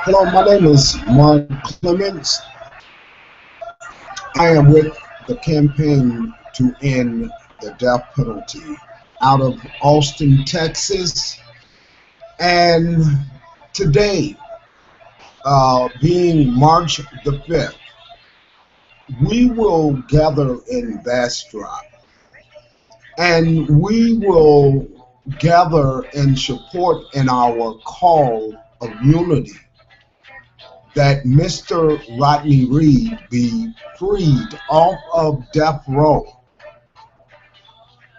Hello, my name is Mark Clements. I am with the campaign to end the death penalty out of Austin, Texas. And today, being March the 5th, we will gather in Bastrop and we will gather and support in our call of unity that Mr. Rodney Reed be freed off of death row.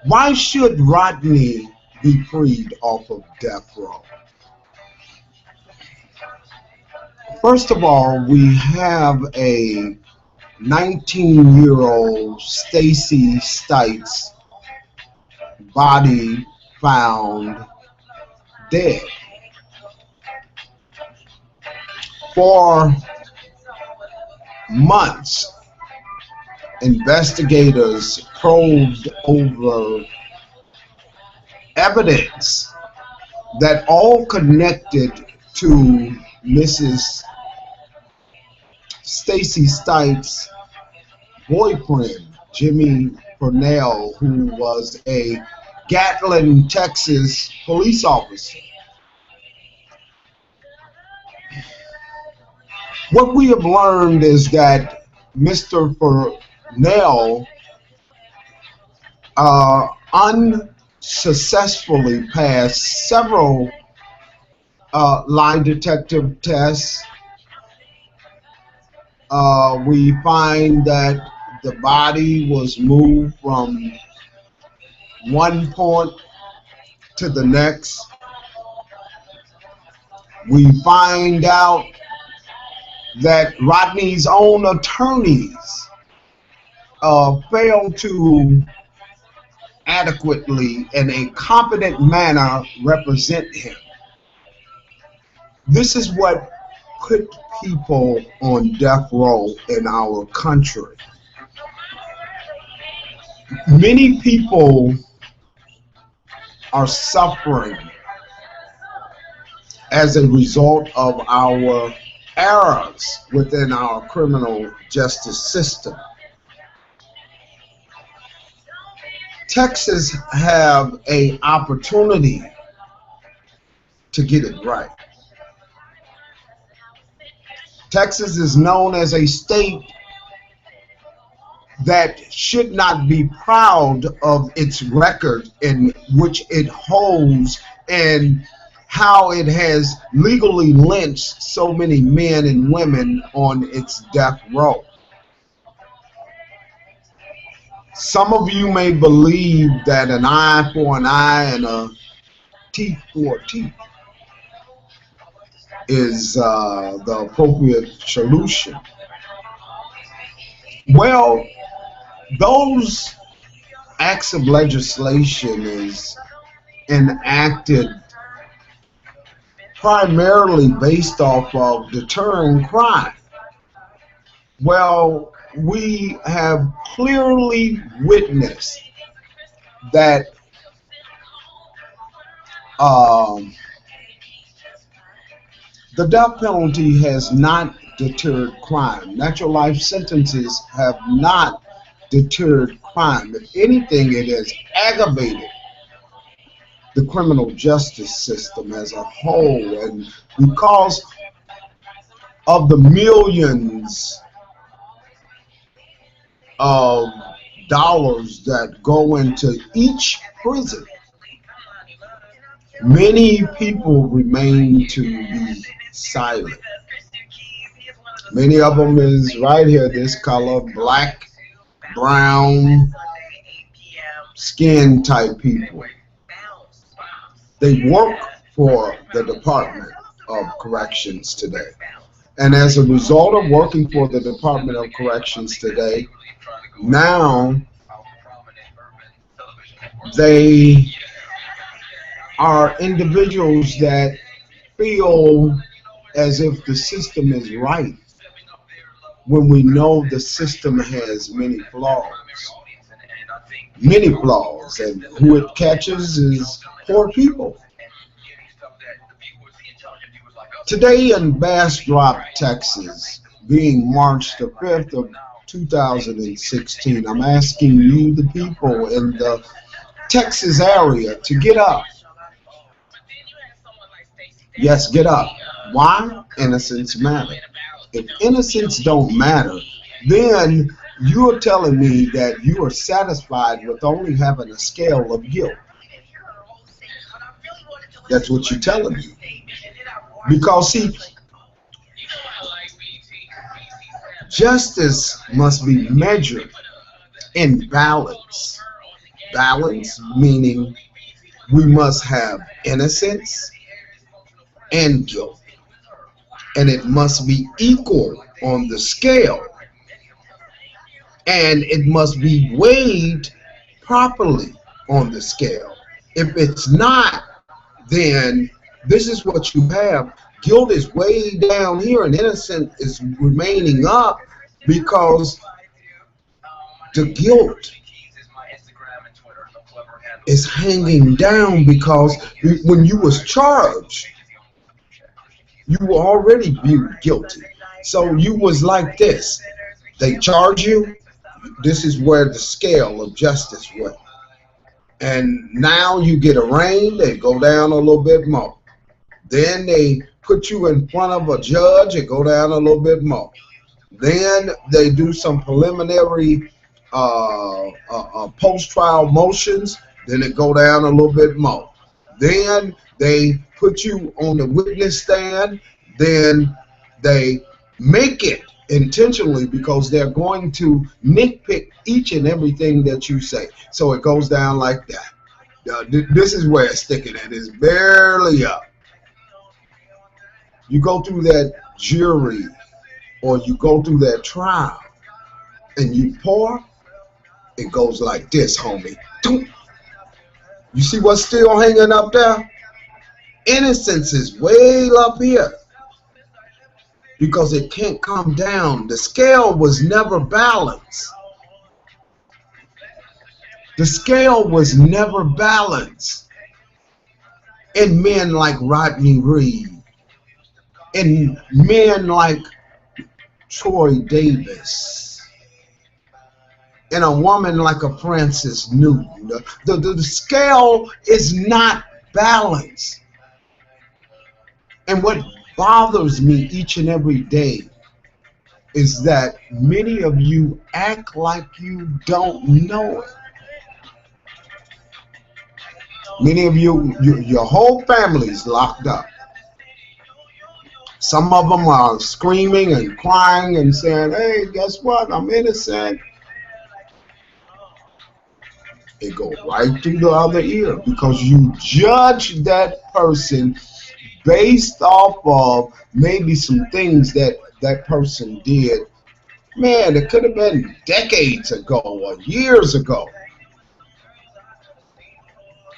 Why should Rodney be freed off of death row? First of all, we have a 19-year-old Stacey Stites body found dead. For months, investigators probed over evidence that all connected to Mrs. Stacey Stites' boyfriend, Jimmy Fennell, who was a Gatlin, Texas police officer. What we have learned is that Mr. Fennell unsuccessfully passed several lie detective tests. We find that the body was moved from one point to the next. We find out that Rodney's own attorneys failed to adequately in a competent manner represent him. This is what put people on death row in our country. Many people are suffering as a result of our errors within our criminal justice system. Texas have an opportunity to get it right. Texas is known as a state that should not be proud of its record in which it holds and how it has legally lynched so many men and women on its death row. Some of you may believe that an eye for an eye and a teeth for a teeth is the appropriate solution. Well, those acts of legislation is enacted primarily based off of deterring crime. Well, we have clearly witnessed that the death penalty has not deterred crime. Natural life sentences have not deterred crime. If anything, it has aggravated the criminal justice system as a whole. And because of the millions of dollars that go into each prison, many people remain to be silent. Many of them is right here, this color, black, brown, skin type people. They work for the Department of Corrections today. And as a result of working for the Department of Corrections today, now they are individuals that feel as if the system is right when we know the system has many flaws. Many flaws, and who it catches is poor people. Today in Bastrop, Texas, being March the 5th of 2016, I'm asking you, the people in the Texas area, to get up. Yes, get up. Why? Innocence matter. If innocence don't matter, then you're telling me that you are satisfied with only having a scale of guilt. That's what you're telling me. Because see, justice must be measured in balance. Balance meaning we must have innocence and guilt, and it must be equal on the scale, and it must be weighed properly on the scale. If it's not, then this is what you have. Guilt is way down here and innocent is remaining up, because the guilt is hanging down, because when you was charged, you were already viewed guilty. So you was like this. They charge you. This is where the scale of justice went. And now you get arraigned, they go down a little bit more. Then they put you in front of a judge, it go down a little bit more. Then they do some preliminary post-trial motions, then it go down a little bit more. Then they put you on the witness stand, then they make it intentionally, because they're going to nitpick each and everything that you say. So it goes down like that. This is where it's sticking at. It's barely up. You go through that jury, or you go through that trial, and you pour, it goes like this, homie. You see what's still hanging up there? Innocence is way up here, because it can't come down. The scale was never balanced. The scale was never balanced in men like Rodney Reed, in men like Troy Davis, and a woman like a Frances Newton. The scale is not balanced. And what bothers me each and every day is that many of you act like you don't know it. Many of you, your whole family's locked up. Some of them are screaming and crying and saying, hey, guess what? I'm innocent. It goes right through the other ear, because you judge that person based off of maybe some things that that person did. Man, it could have been decades ago or years ago.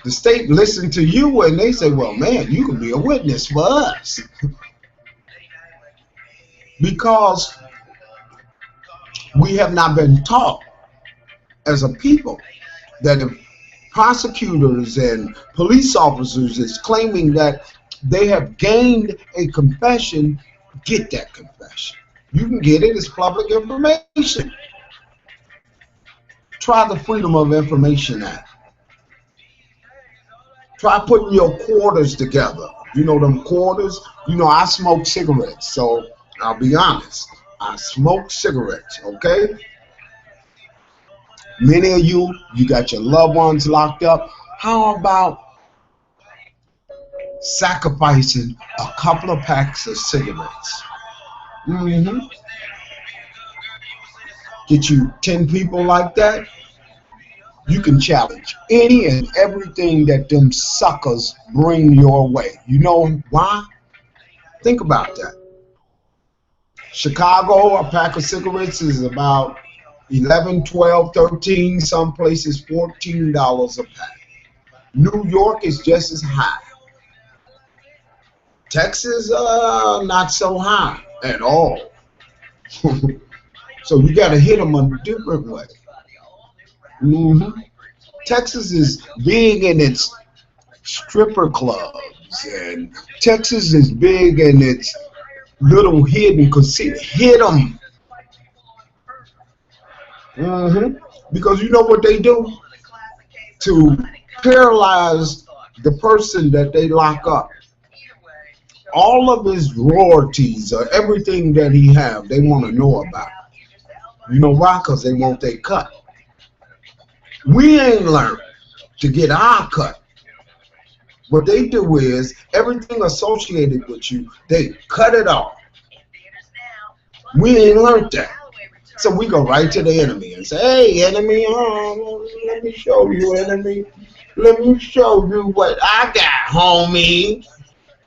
The state listened to you and they say, well, man, you can be a witness for us. Because we have not been taught as a people that if prosecutors and police officers is claiming that they have gained a confession, get that confession. You can get it, it's public information. Try the Freedom of Information Act. Try putting your quarters together. You know them quarters? You know, I smoke cigarettes, so I'll be honest. I smoke cigarettes, okay? Many of you, you got your loved ones locked up. How about sacrificing a couple of packs of cigarettes? Get you 10 people like that, you can challenge any and everything that them suckers bring your way. You know why? Think about that. Chicago, a pack of cigarettes is about 11, 12, 13, some places $14 a pack. New York is just as high. Texas, not so high at all. So you got to hit them a different way. Texas is big in its stripper clubs and Texas is big and it's little hidden conceit. Hit them. Because you know what they do? To paralyze the person that they lock up. All of his royalties or everything that he have, they want to know about. You know why? Because they want their cut. We ain't learned to get our cut. What they do is everything associated with you, they cut it off. We ain't learned that. So we go right to the enemy and say, hey, enemy, let me show you, enemy. Let me show you what I got, homie.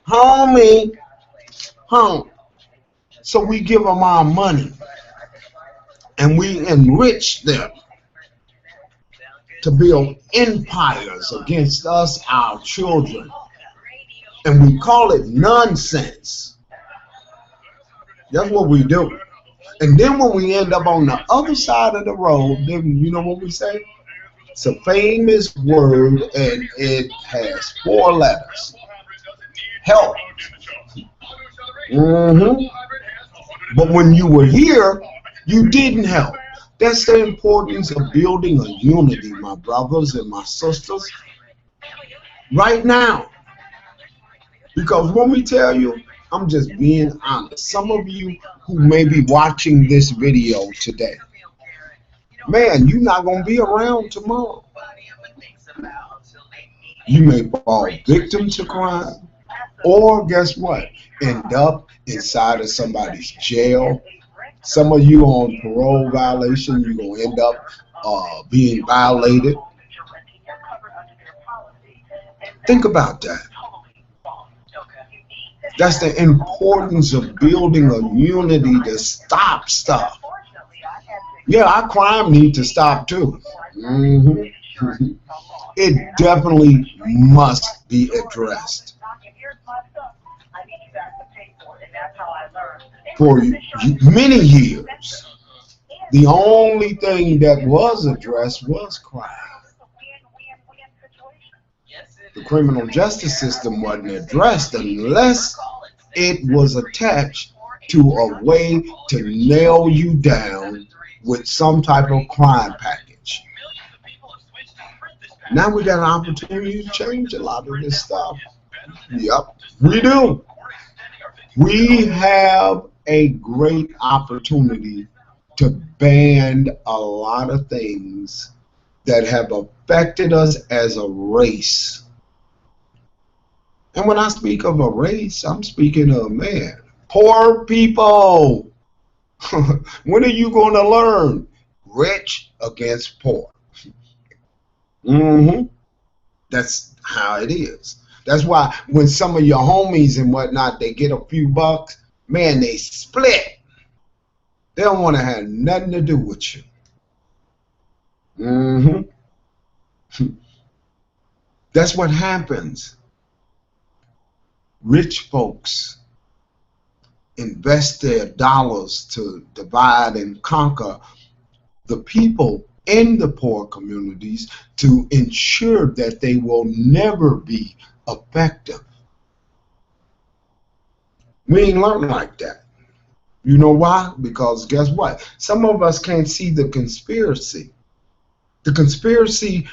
Homie. So we give them our money and we enrich them to build empires against us, our children. And we call it nonsense. That's what we do. And then when we end up on the other side of the road, then you know what we say? It's a famous word and it has 4 letters. Help. But when you were here, you didn't help. That's the importance of building a unity, my brothers and my sisters, right now. Because when we tell you, I'm just being honest. Some of you who may be watching this video today, man, you're not going to be around tomorrow. You may fall victim to crime, or guess what? End up inside of somebody's jail. Some of you on parole violation, you're going to end up being violated. Think about that. That's the importance of building a unity to stop stuff. Yeah, our crime needs to stop too. It definitely must be addressed. For many years, the only thing that was addressed was crime. The criminal justice system wasn't addressed unless it was attached to a way to nail you down with some type of crime package. Now we got an opportunity to change a lot of this stuff. Yep, we do. We have a great opportunity to ban a lot of things that have affected us as a race. And when I speak of a race, I'm speaking of, man, poor people. When are you going to learn? Rich against poor. That's how it is. That's why when some of your homies and whatnot, they get a few bucks, man, they split. They don't want to have nothing to do with you. That's what happens. Rich folks invest their dollars to divide and conquer the people in the poor communities to ensure that they will never be effective. We ain't learned like that. You know why? Because guess what? Some of us can't see the conspiracy. The conspiracy,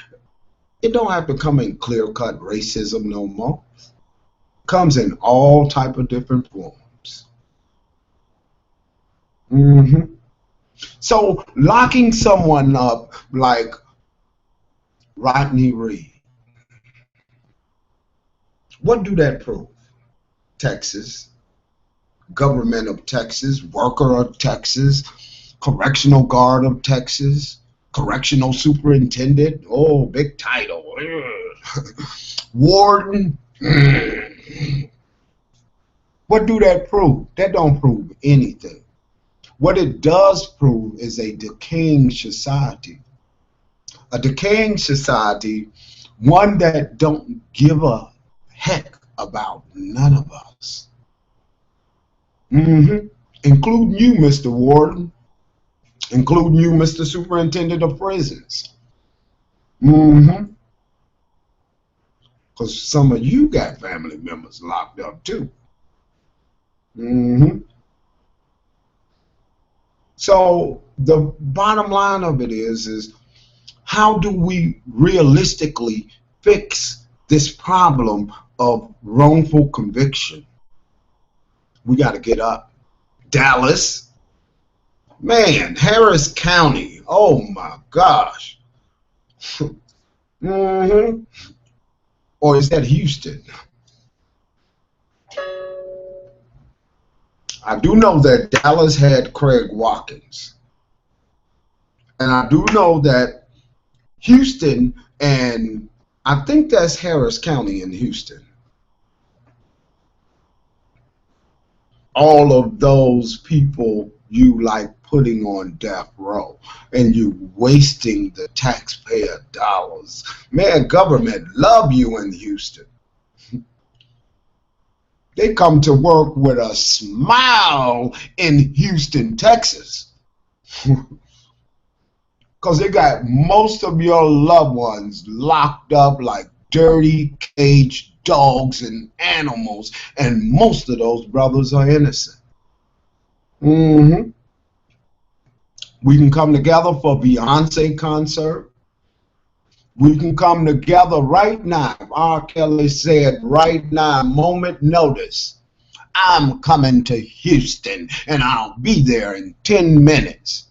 it don't have to come in clear-cut racism no more. It comes in all type of different forms. So locking someone up like Rodney Reed, what do that prove? Texas, government of Texas, worker of Texas, correctional guard of Texas, correctional superintendent, oh, big title, warden. What do that prove? That don't prove anything. What it does prove is a decaying society. A decaying society, one that don't give a heck about none of us. Including you, Mr. Warden. Including you, Mr. Superintendent of Prisons. Because some of you got family members locked up too. Mm-hmm. So the bottom line of it is how do we realistically fix this problem of wrongful conviction? We got to get up. Dallas, man, Harris County, oh my gosh. Mm-hmm. Or is that Houston? I do know that Dallas had Craig Watkins. And I do know that Houston, and I think that's Harris County in Houston. All of those people you like putting on death row, and you wasting the taxpayer dollars. Man, government love you in Houston. They come to work with a smile in Houston, Texas. Because they got most of your loved ones locked up like dirty caged dogs and animals, and most of those brothers are innocent. Mm-hmm. We can come together for Beyonce concert. We can come together right now. R. Kelly said right now, moment notice. I'm coming to Houston and I'll be there in 10 minutes.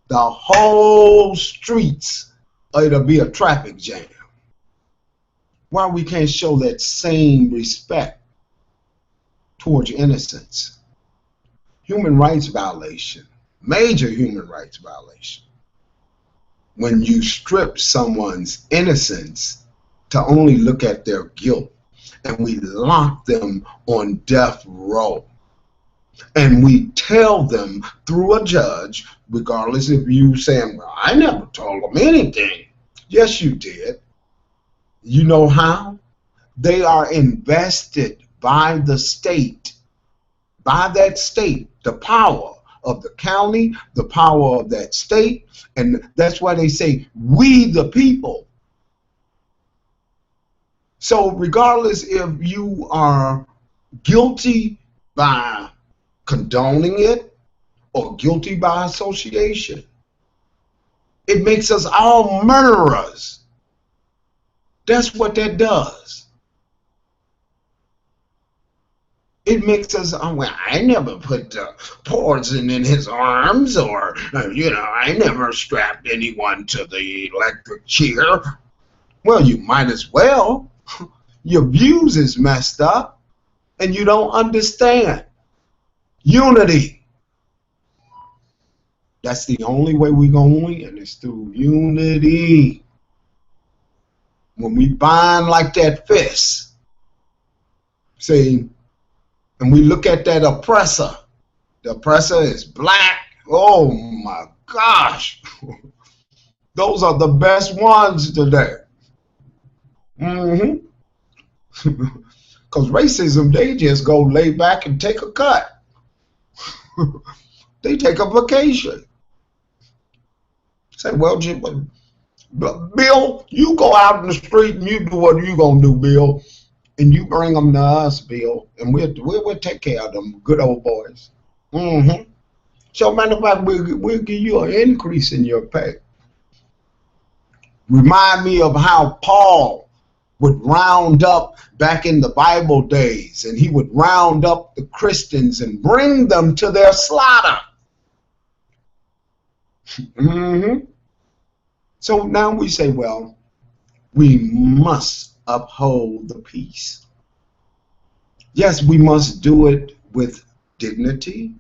The whole streets, it'll be a traffic jam. Why we can't show that same respect towards innocence? Human rights violation, major human rights violation. When you strip someone's innocence to only look at their guilt, and we lock them on death row, and we tell them through a judge, regardless if you saying, well, I never told them anything. Yes, you did. You know how? They are invested by the state, by that state, the power of the county, the power of that state, and that's why they say, we the people. So regardless if you are guilty by condoning it or guilty by association, it makes us all murderers. That's what that does. It makes us, oh, well, I never put poison in his arms, or, I never strapped anyone to the electric chair. Well, you might as well. Your views is messed up, and you don't understand. Unity. That's the only way we're going to win, is through unity. When we bind like that fist, see, and we look at that oppressor, the oppressor is black. Oh my gosh. Those are the best ones today. Mm-hmm. Because racism, they just go lay back and take a cut. They take a vacation. Say, well, Bill, you go out in the street and you do what you gonna do, Bill, and you bring them to us, Bill, and we'll take care of them good old boys. Mm-hmm. So, matter of fact, we'll give you an increase in your pay. Remind me of how Paul would round up back in the Bible days, and he would round up the Christians and bring them to their slaughter. Mm-hmm. So now we say, well, we must uphold the peace. Yes, we must do it with dignity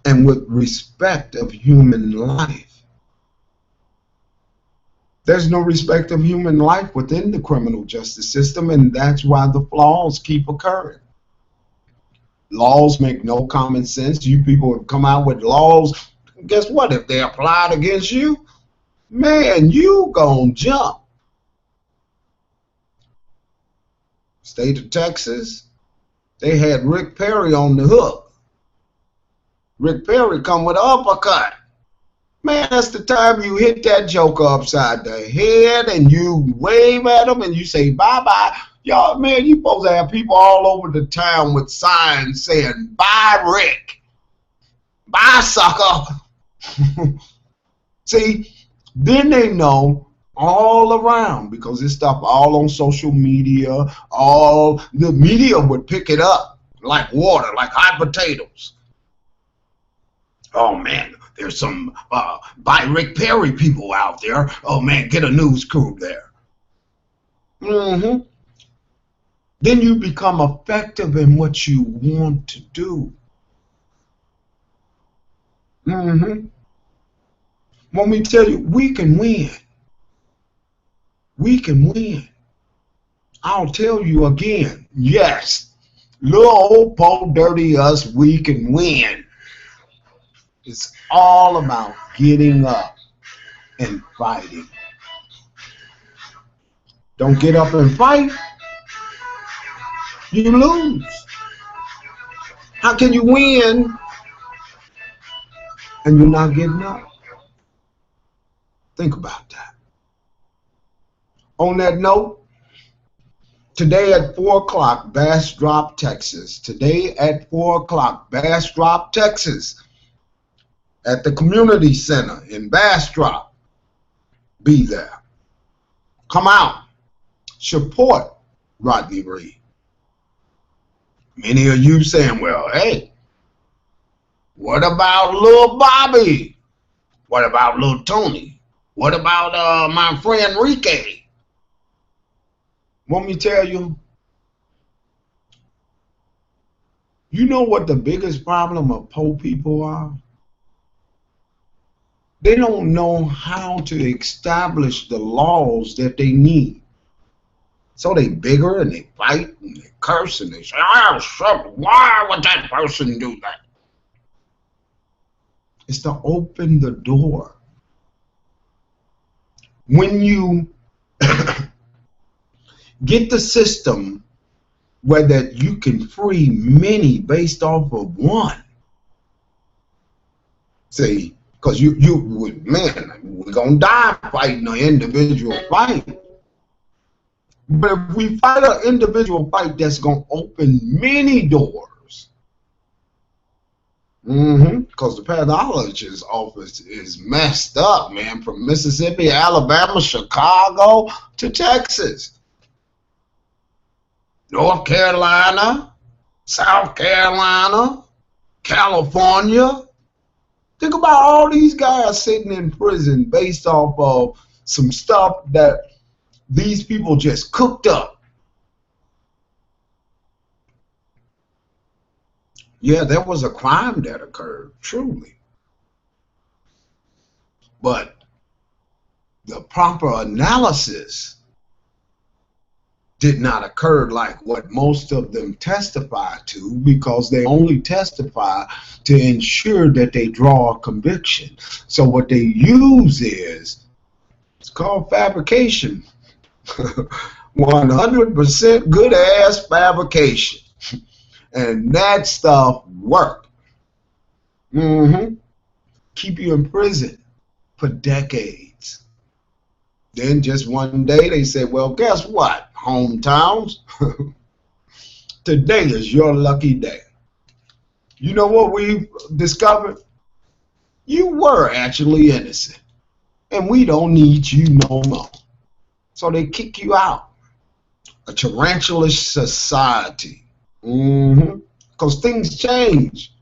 and with respect of human life. There's no respect of human life within the criminal justice system, and that's why the flaws keep occurring. Laws make no common sense. You people have come out with laws. Guess what? If they applied against you, man, you gonna jump. State of Texas, they had Rick Perry on the hook. Rick Perry come with an uppercut. Man, that's the time you hit that joker upside the head and you wave at them and you say bye-bye. Y'all, man, you supposed to have people all over the town with signs saying, bye, Rick. Bye, sucker. See, then they know all around, because this stuff all on social media, all the media would pick it up like water, like hot potatoes. Oh, man, there's some by Rick Perry people out there. Oh, man, get a news crew there. Mm-hmm. Then you become effective in what you want to do. Mm-hmm. Want me to tell you, we can win. We can win. I'll tell you again, yes, little old po dirty us, we can win. It's all about getting up and fighting. Don't get up and fight, you lose. How can you win and you're not getting up? Think about that. On that note, today at 4 o'clock, Bastrop, Texas. Today at 4 o'clock, Bastrop, Texas. At the community center in Bastrop. Be there. Come out. Support Rodney Reed. Many of you saying, well, hey, what about little Bobby? What about little Tony? What about my friend Enrique? Want me to tell you? You know what the biggest problem of poor people are? They don't know how to establish the laws that they need. So they bigger and they fight and they curse and they say, oh, why would that person do that? It's to open the door. When you get the system where that you can free many based off of one. See, because man, we're gonna die fighting an individual fight. But if we fight an individual fight, that's gonna open many doors. Because the pathologist's office is messed up, man, from Mississippi, Alabama, Chicago to Texas. North Carolina, South Carolina, California. Think about all these guys sitting in prison based off of some stuff that these people just cooked up. Yeah, there was a crime that occurred, truly. But the proper analysis did not occur like what most of them testify to, because they only testify to ensure that they draw a conviction. So what they use is, it's called fabrication. 100% good ass fabrication. And that stuff worked. Keep you in prison for decades. Then just one day they say, well, guess what, hometowns? Today is your lucky day. You know what we discovered? You were actually innocent. And we don't need you no more. So they kick you out. A tarantulas society. Because things change.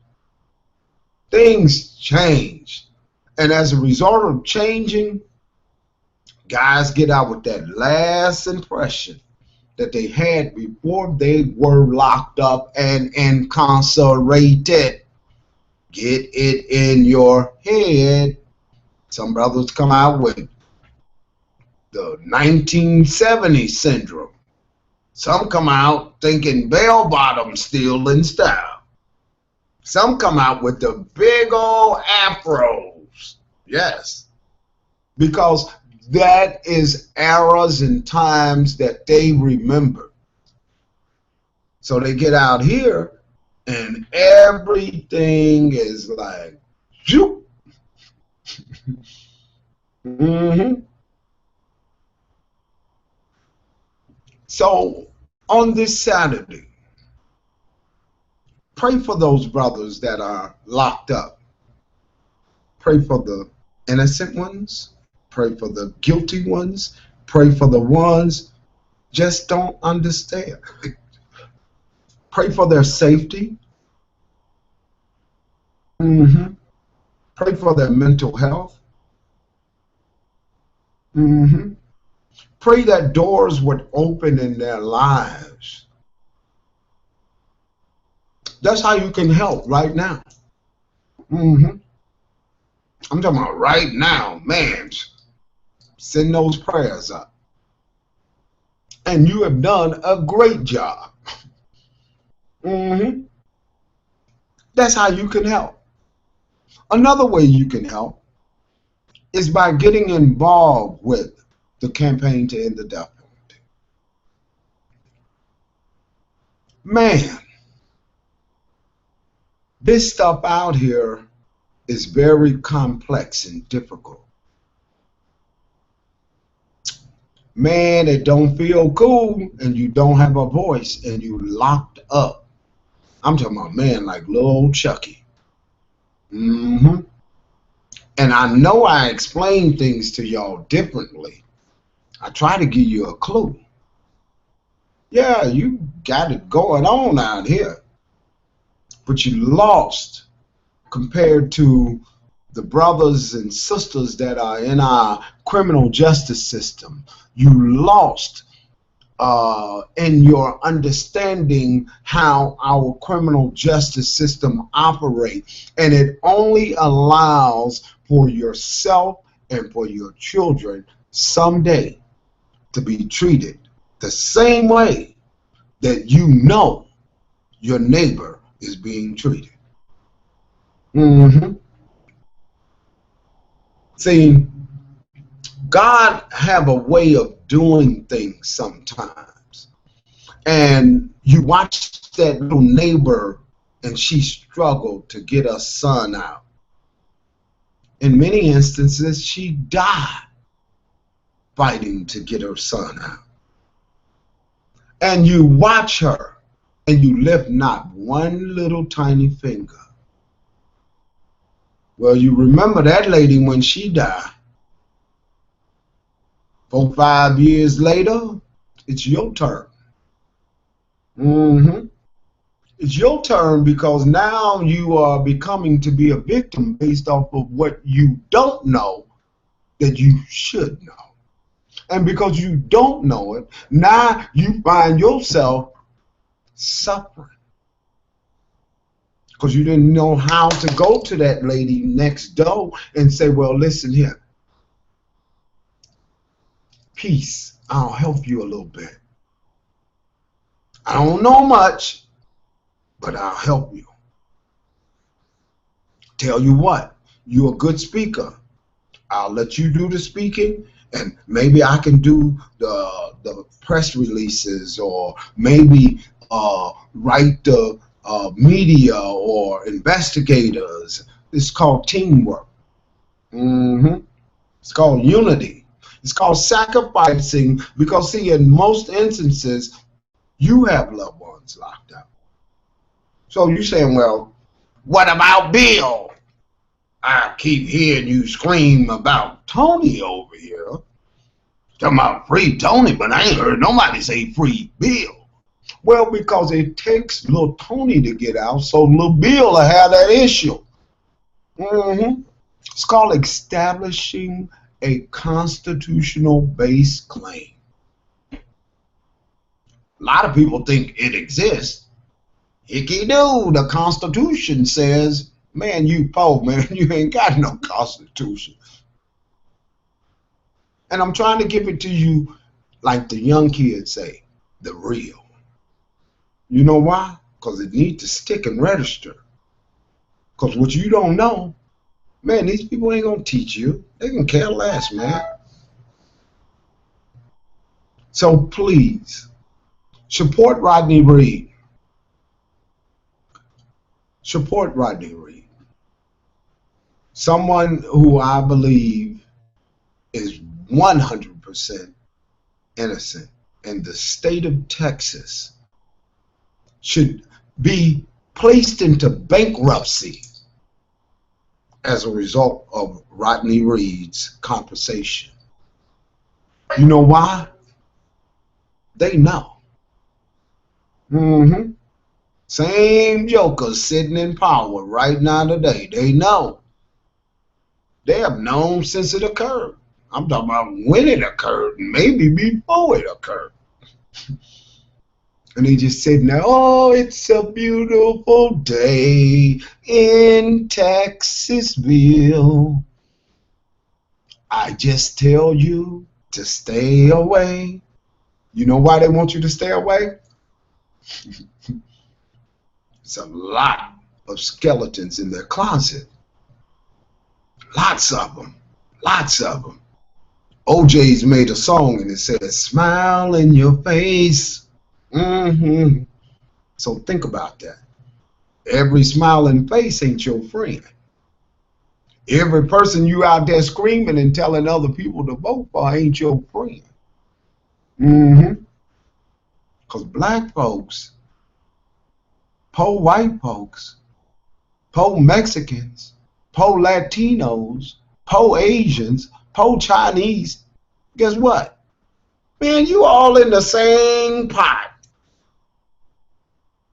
Things change. And as a result of changing, guys get out with that last impression that they had before they were locked up and incarcerated. Get it in your head. Some brothers come out with the 1970 syndrome. Some come out thinking bell bottoms still in style. Some come out with the big old afros. Yes. Because that is eras and times that they remember. So they get out here and everything is like, shoot. Hmm. So on this Saturday, pray for those brothers that are locked up. Pray for the innocent ones. Pray for the guilty ones. Pray for the ones just don't understand. Pray for their safety. Hmm. Pray for their mental health. Hmm. Pray that doors would open in their lives. That's how you can help right now. Hmm. I'm talking about right now, man. Send those prayers up. And you have done a great job. Hmm. That's how you can help. Another way you can help is by getting involved with the campaign to end the death penalty. Man, this stuff out here is very complex and difficult. Man, it don't feel cool and you don't have a voice and you locked up. I'm talking about man like little old Chucky. Hmm. And I know I explain things to y'all differently. I try to give you a clue. Yeah, you got it going on out here, but you lost compared to the brothers and sisters that are in our criminal justice system. You lost in your understanding how our criminal justice system operates, and it only allows for yourself and for your children someday to be treated the same way that you know your neighbor is being treated. Hmm. See, God have a way of doing things sometimes. And you watch that little neighbor and she struggled to get her son out. In many instances, she died fighting to get her son out. And you watch her and you lift not one little tiny finger. Well, you remember that lady when she died. 4, 5 years later, it's your turn. Hmm. It's your turn because now you are becoming to be a victim based off of what you don't know that you should know. And because you don't know it, now you find yourself suffering because you didn't know how to go to that lady next door and say, well, listen here, peace, I'll help you a little bit. I don't know much, but I'll help you. Tell you what, you're a good speaker. I'll let you do the speaking, and maybe I can do the press releases, or maybe write the media or investigators. It's called teamwork. Hmm. It's called unity. It's called sacrificing because, see, in most instances, you have loved ones locked up. So you're saying, well, what about Bill? I keep hearing you scream about Tony over here. Talking about free Tony, but I ain't heard nobody say free Bill. Well, because it takes little Tony to get out, so little Bill will have that issue. Hmm. It's called establishing a constitutional based claim. A lot of people think it exists. Hickey do. The Constitution says, man, you poor man, you ain't got no Constitution. And I'm trying to give it to you like the young kids say, the real. You know why? Because it needs to stick and register. Because what you don't know, man, these people ain't going to teach you. They can care less, man. So please, support Rodney Reed. Support Rodney Reed. someone who I believe is 100% innocent in the state of Texas should be placed into bankruptcy as a result of Rodney Reed's compensation. You know why? They know. Same jokers sitting in power right now today. They know. They have known since it occurred. I'm talking about when it occurred, maybe before it occurred. And they just sitting there, oh, it's a beautiful day in Texasville. I just tell you to stay away. You know why they want you to stay away? It's a lot of skeletons in their closet. Lots of them. Lots of them. OJ's made a song and it says, smile in your face. So think about that. Every smiling face ain't your friend. Every person you out there screaming and telling other people to vote for ain't your friend. Because black folks, poor white folks, poor Mexicans, poor Latinos, poor Asians, poor Chinese, guess what? Man, you all in the same pot.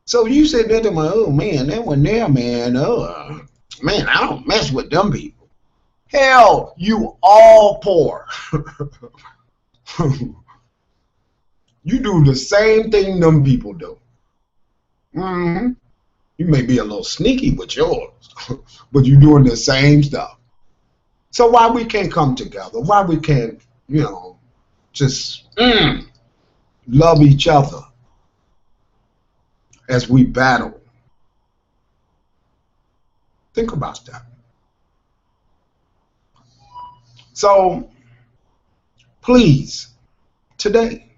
So you said that to me, oh man, that one there, man, man, I don't mess with them people. Hell, you all poor. You do the same thing them people do. You may be a little sneaky with yours, but you're doing the same stuff. So why we can't come together? Why we can't, you know, just love each other as we battle? Think about that. So please, today,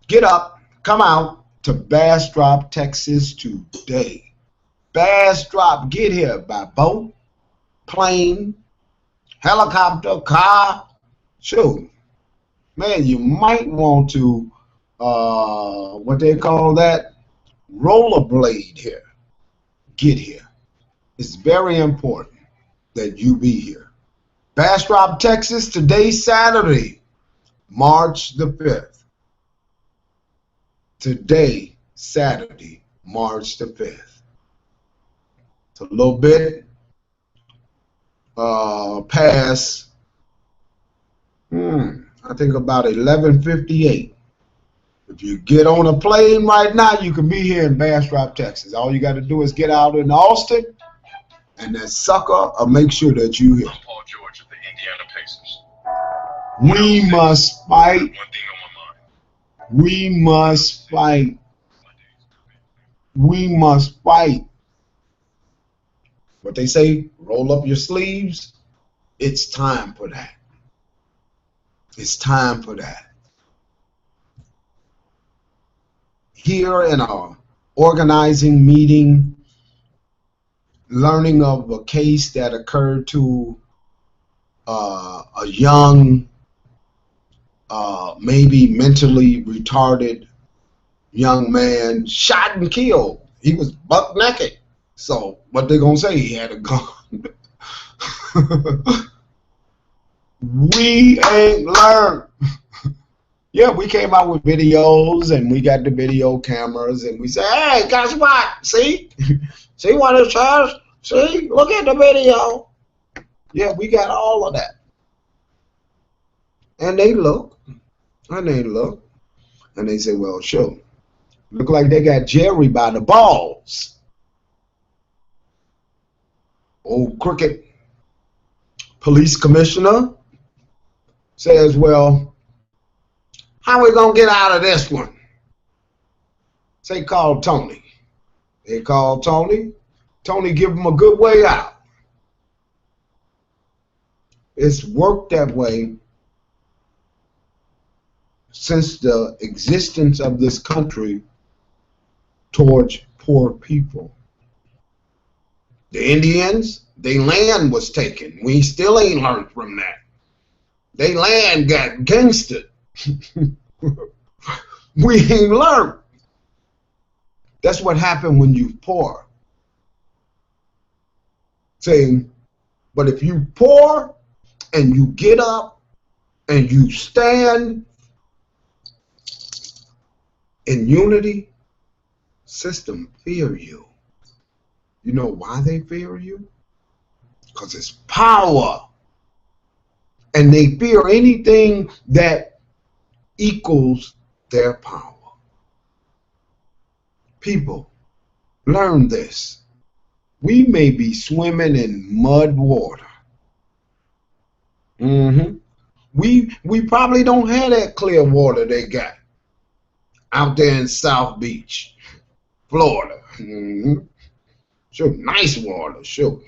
get up, come out to Bastrop, Texas today. Bastrop, get here by boat, plane, helicopter, car. Shoot, man, you might want to, what they call that, rollerblade here. Get here. It's very important that you be here. Bastrop, Texas, today, Saturday, March the 5th. Today, Saturday, March the 5th. It's a little bit past, I think about 11:58. If you get on a plane right now, you can be here in Bastrop, Texas. All you got to do is get out in Austin, and that sucker will make sure that you here. Paul George of the Indiana Pacers. We must fight. We must fight. We must fight. What they say, roll up your sleeves. It's time for that. It's time for that. Here in our organizing meeting, learning of a case that occurred to a young, maybe mentally retarded young man, shot and killed. He was buck naked. So what they gonna say? He had a gun. We ain't learned. Yeah, we came out with videos and we got the video cameras and we say, hey, guess what? See? See what it says? See? Look at the video. Yeah, we got all of that. And they look. And they look. And they say, well, sure. Look like they got Jerry by the balls. Old crooked police commissioner says, well, how we gonna get out of this one? So they called Tony. They called Tony. Tony give him a good way out. It's worked that way since the existence of this country towards poor people. The Indians, their land was taken. We still ain't learned from that. Their land got gangstered. We ain't learned. That's what happened when you poor. Saying, but if you poor and you get up and you stand in unity, system fear you. You know why they fear you? Because it's power. And they fear anything that equals their power. People, learn this. We may be swimming in mud water. We probably don't have that clear water they got out there in South Beach, Florida. Sure, nice water, sure.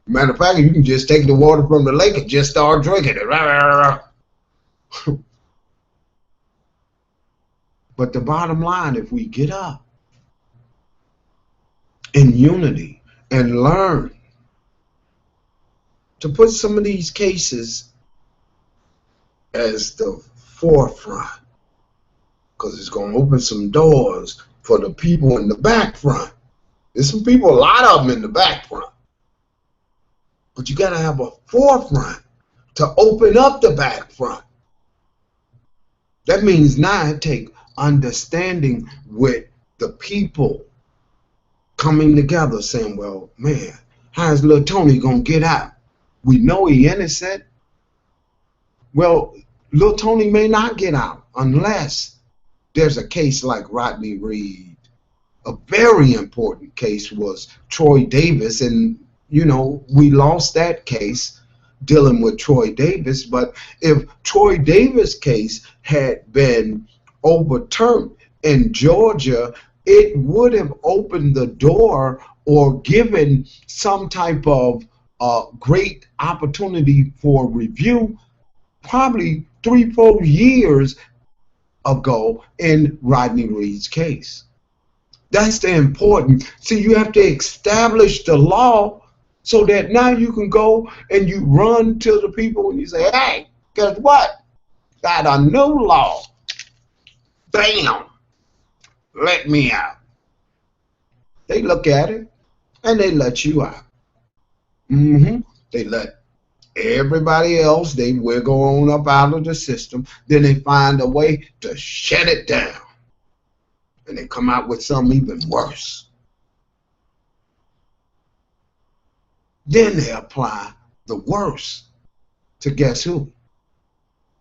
Matter of fact, you can just take the water from the lake and just start drinking it. But the bottom line, if we get up in unity and learn to put some of these cases as the forefront, because it's going to open some doors for the people in the back front. There's some people, a lot of them in the back front. But you got to have a forefront to open up the back front. That means now it takes understanding with the people coming together saying, well, man, how's little Tony going to get out? We know he innocent. Well, little Tony may not get out unless there's a case like Rodney Reed. A very important case was Troy Davis, and you know, we lost that case dealing with Troy Davis. But if Troy Davis' case had been overturned in Georgia, it would have opened the door or given some type of great opportunity for review probably 3-4 years ago in Rodney Reed's case. That's the important. See, you have to establish the law so that now you can go and you run to the people and you say, hey, guess what? Got a new law. Bam! Let me out. They look at it and they let you out. They let everybody else, they wiggle on up out of the system. Then they find a way to shut it down. And they come out with something even worse. Then they apply the worst to guess who?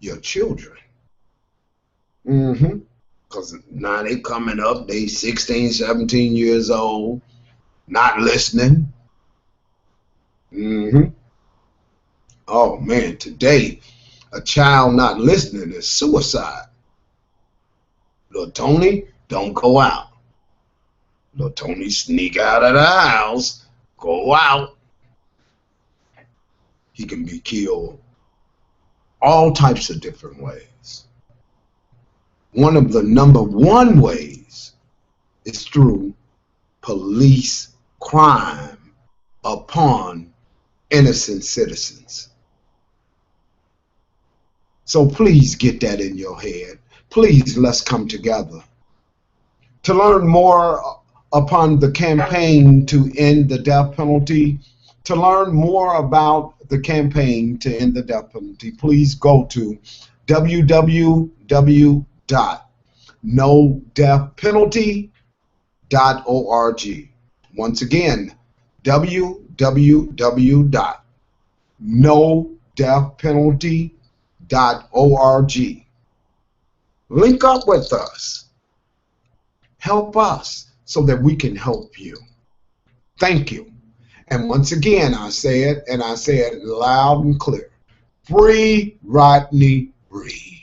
Your children. Because now they coming up, they 16, 17 years old, not listening. Oh man, today a child not listening is suicide. Little Tony, don't go out. Little Tony, sneak out of the house, go out. He can be killed all types of different ways. One of the #1 ways is through police crime upon innocent citizens. So please get that in your head. Please, let's come together. To learn more upon the campaign to end the death penalty, to learn more about the campaign to end the death penalty, please go to www.nodeathpenalty.org. Once again, www.nodeathpenalty.org. Link up with us. Help us so that we can help you. Thank you. And once again, I say it, and I say it loud and clear. Free Rodney Reed.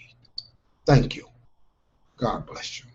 Thank you. God bless you.